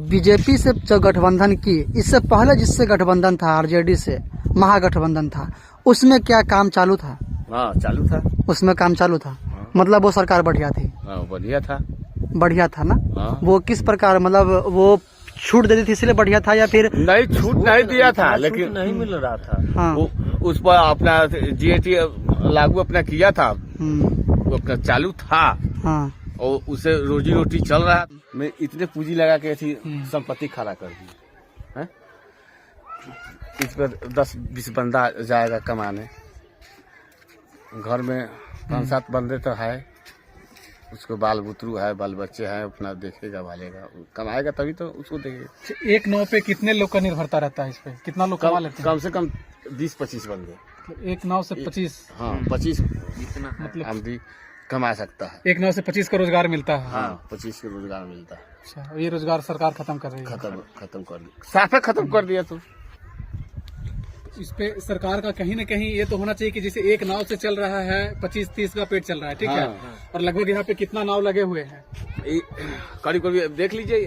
BJP से जो गठबंधन की, इससे पहले जिससे गठबंधन था आरजेडी से, महागठबंधन था, उसमें क्या काम चालू था? हाँ चालू था। उसमें काम चालू था। मतलब वो सरकार बढ़िया थी। हाँ बढ़िया था। बढ़िया था ना। हाँ। वो किस प्रकार, मतलब वो छूट देती थी इसलिए बढ़िया था या फिर नहीं छूट नहीं दिया था, लेकिन नहीं मिल रहा था। हाँ। वो उस पर अपना जीएसटी लागू अपना किया था, वो अपना चालू था। हाँ। और उसे रोजी रोटी चल रहा। मैं इतने पूंजी लगा के थी संपत्ति खड़ा कर दी है। इस पर 10-20 बंदा जाएगा कमाने, घर में 5-7 बंदे तो है, उसको बाल बुतरू है, बाल बच्चे हैं, अपना देखेगा भालेगा, कमाएगा तभी तो उसको देखेगा। एक नाव पे कितने लोग का निर्भरता रहता है? इस पे कितना लोग कमा लेते हैं? कम से कम 20-25 बंदे। तो एक नाव से 25। हाँ 25 इतना मतलब आदमी कमा सकता है। एक नाव से 25 का रोजगार मिलता है। हाँ 25 का रोजगार मिलता है। अच्छा, ये रोजगार सरकार खत्म कर रही है। खत्म कर दिया, साफे खत्म कर दिया। तो इस पे सरकार का कहीं न कहीं ये तो होना चाहिए कि जैसे एक नाव से चल रहा है, 25-30 का पेट चल रहा है, ठीक है। और लगभग यहाँ पे कितना नाव लगे हुए हैं? करीब करीब देख लीजिए,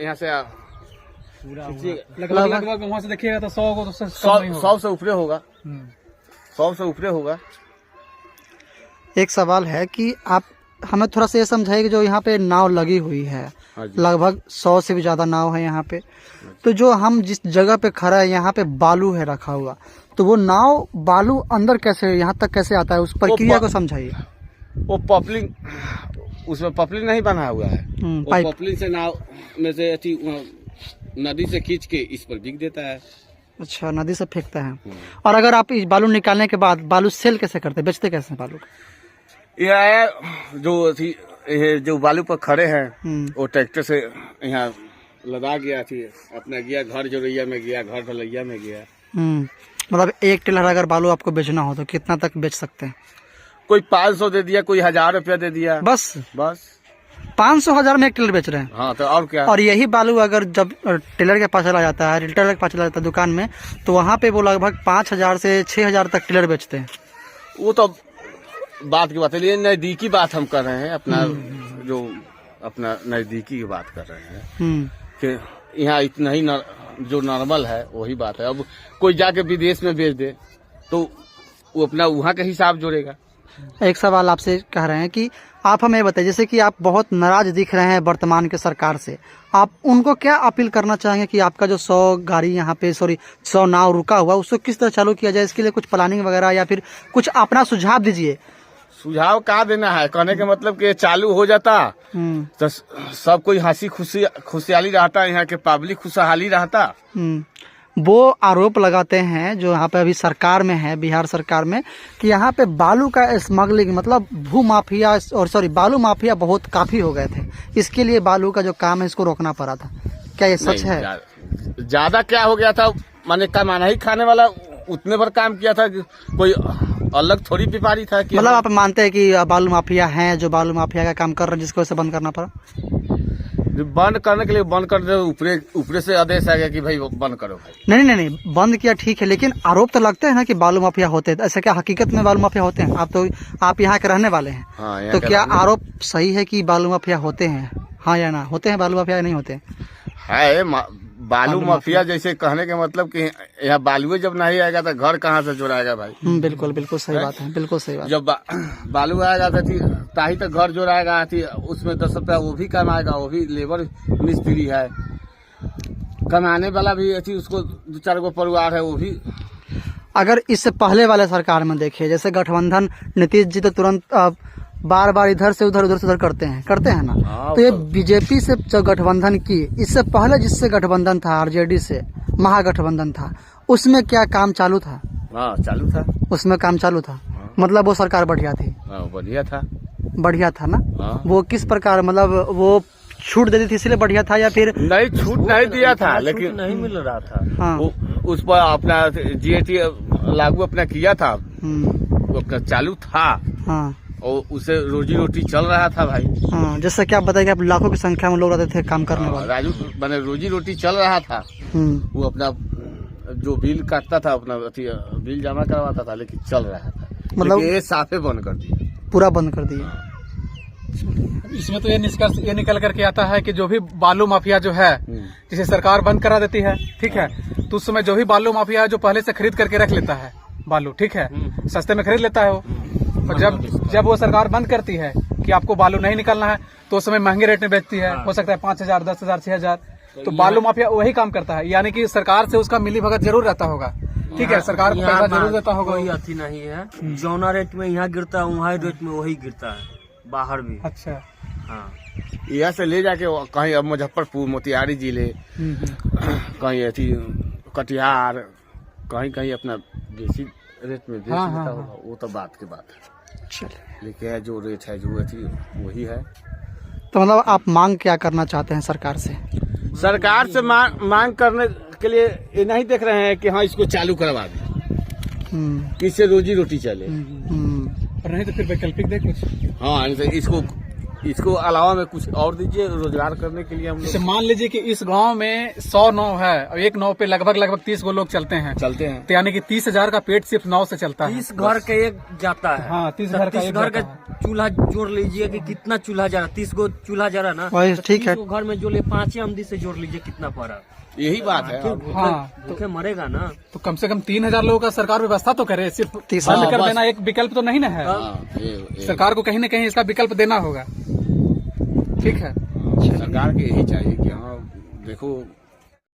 यहाँ से लगभग वहाँ से देखिएगा तो 100 को तो 100 से ऊपर होगा। 100 से ऊपर होगा। एक सवाल है कि आप हमें थोड़ा सा ये समझाइए कि जो यहाँ पे नाव लगी हुई है, लगभग 100 से भी ज्यादा नाव है यहाँ पे, तो जो हम जिस जगह पे खड़ा है यहाँ पे बालू है रखा हुआ, तो वो नाव बालू अंदर कैसे यहाँ तक कैसे आता है, उस प्रक्रिया को समझाइए। वो पॉपलिंग, उसमें पॉपलिंग नहीं बना हुआ है। वो पॉपलिंग से नाव में से नदी से खींच के इस पर बिक देता है। अच्छा, नदी से फेंकता है। और अगर आप इस बालू निकालने के बाद बालू सेल कैसे करते, बेचते कैसे बालू? यह जो बालू पर खड़े हैं वो ट्रैक्टर से यहाँ लदा गया थी, अपना गया घर जोरैया में गया, घर ढलैया में गया। मतलब एक टेलर अगर बालू आपको बेचना हो तो कितना तक बेच सकते हैं? कोई 500 दे दिया, कोई 1000 रुपया दे दिया। बस 500-1000 में एक टेलर बेच रहे हैं। हाँ तो और क्या। और यही बालू अगर जब टेलर के पास चला जाता है, रिटेलर के पास चला जाता है दुकान में, तो वहाँ पे वो लगभग 5000 से 6000 तक टेलर बेचते हैं। वो तो बात की बात है, लेकिन नजदीकी बात हम कर रहे हैं, अपना जो अपना नजदीकी की बात कर रहे हैं कि यहाँ इतना ही जो नॉर्मल है वही बात है। अब कोई जाके विदेश में बेच दे तो वो अपना वहाँ का हिसाब जोड़ेगा। एक सवाल आपसे कह रहे हैं कि आप हमें बताइए, जैसे कि आप बहुत नाराज दिख रहे हैं वर्तमान के सरकार से, आप उनको क्या अपील करना चाहेंगे कि आपका जो 100 गाड़ी यहाँ पे 100 नाव रुका हुआ उसको किस तरह चालू किया जाए? इसके लिए कुछ प्लानिंग वगैरह या फिर कुछ अपना सुझाव दीजिए। सुझाव कहाँ देना है, कहने के मतलब कि चालू हो जाता तो सब कोई हंसी खुशहाली रहता, यहाँ के पब्लिक खुशहाली रहता। वो आरोप लगाते हैं जो यहाँ पे अभी सरकार में है, बिहार सरकार में, कि यहाँ पे बालू का स्मगलिंग, मतलब भू माफिया और बालू माफिया बहुत काफी हो गए थे, इसके लिए बालू का जो काम है इसको रोकना पड़ा था। क्या ये सच है? ज्यादा क्या हो गया था, माने कमाना ही खाने वाला उतने भर काम किया था, कोई अलग थोड़ी व्यापारी था कि मतलब आप मानते हैं कि बालू माफिया हैं जो बालू माफिया का काम कर रहे हैं, जिसको वजह से बंद करना पड़ा? बंद करने के लिए बंद कर दे, ऊपरे से आदेश आ गया कि भाई बंद करो भाई। नहीं, बंद किया ठीक है, लेकिन आरोप तो लगते हैं ना कि बालू माफिया होते हैं। ऐसा क्या हकीकत में बालू माफिया होते हैं? आप यहाँ के रहने वाले हैं। हाँ, तो क्या आरोप सही है कि बालू माफिया होते हैं? हाँ या ना, होते हैं बालू माफिया या नहीं होते? है बालू माफिया, जैसे कहने के मतलब कि यहाँ बालू जब नहीं आएगा तो घर कहाँ से जोड़ाएगा भाई? बिल्कुल सही बात है, बिल्कुल सही बात। जब बालू आएगा ताही तो घर जोड़ाएगा, उसमें 10 रुपया वो भी कमाएगा, वो भी लेबर मिस्त्री है, कमाने वाला भी उसको 2-4 गो परिवार है वो भी। अगर इससे पहले वाले सरकार में देखिए, जैसे गठबंधन नीतीश जी तो तुरंत बार इधर से उधर करते हैं ना। तो ये बीजेपी से जो गठबंधन की, इससे पहले जिससे गठबंधन था आरजेडी से, महागठबंधन था, उसमें क्या काम चालू था? हाँ चालू था। उसमें काम चालू था। मतलब वो सरकार बढ़िया थी। बढ़िया था ना। वो किस प्रकार, मतलब वो छूट देती थी इसलिए बढ़िया था या फिर नहीं छूट नहीं दिया था, लेकिन नहीं मिल रहा था। हाँ। उस पर अपना जीएसटी लागू अपना किया था, वो अपना चालू था। हाँ। और उसे रोजी रोटी चल रहा था भाई। हाँ, जैसे कि आप बताइए, आप लाखों की संख्या में लोग रहते थे काम करने वाले। राजू मैंने रोजी रोटी चल रहा था। वो अपना जो बिल काटता था, अपना बिल जमा करवाता था, लेकिन चल रहा था। मतलब ये साफे बंद कर दिया, पूरा बंद कर दिया। इसमें तो ये निष्कर्ष ये निकल करके आता है कि जो भी बालू माफिया जो है, जिसे सरकार बंद करा देती है, ठीक है, तो उस समय जो भी बालू माफिया है जो पहले से खरीद करके रख लेता है बालू, ठीक है, सस्ते में खरीद लेता है वो, और जब वो सरकार बंद करती है कि आपको बालू नहीं निकालना है, तो उस समय महंगे रेट में बेचती है, हो सकता है 5,000, 10,000, 6,000। तो बालू माफिया वही काम करता है, यानी कि सरकार से उसका मिली भगत जरूर रहता होगा, ठीक है, सरकार को पैसा जरूर देता होगा। कोई अथी नहीं है, जौना रेट में यहाँ गिरता है वहाँ रेट में वही गिरता है बाहर भी। अच्छा, हाँ, यहाँ से ले जाके कहीं अब मुजफ्फरपुर, मोतिहारी जिले, कहीं अथी कटिहार, कहीं कहीं अपना देसी रेट में बेच देता होगा, वो तो बात की बात है। चलिए, लेकिन जो रेट है जो अथी वही है। तो मतलब आप मांग क्या करना चाहते हैं सरकार से? सरकार से मांग करने के लिए ये नहीं देख रहे हैं कि हाँ इसको चालू करवा दें, कि इससे रोजी रोटी चले। और नहीं तो फिर वैकल्पिक दे कुछ। हाँ, इसको अलावा में कुछ और दीजिए रोजगार करने के लिए हम जैसे लोग। मान लीजिए कि इस गांव में 100 नाव है और एक नाव पे लगभग 30 गो लोग चलते हैं, तो यानी कि 30,000 का पेट सिर्फ नाव से चलता है। 30 घर के एक जाता है। हाँ, 30 घर का एक घर जाता का चूल्हा जोड़ लीजिए कि कितना चूल्हा जा रहा, 30 गो चूल्हा जा रहा ना, वही ठीक है। 30 गो घर में जो ले 5 आमदी से जोड़ लीजिए कितना पड़ा। यही बात है। हाँ, भूखे मरेगा ना। तो कम से कम 3,000 लोगों का सरकार व्यवस्था तो करे, सिर्फ 30 बंद कर बस। देना एक विकल्प तो नहीं ना है। सरकार को कहीं न कहीं इसका विकल्प देना होगा, ठीक है। सरकार के यही चाहिए कि हाँ देखो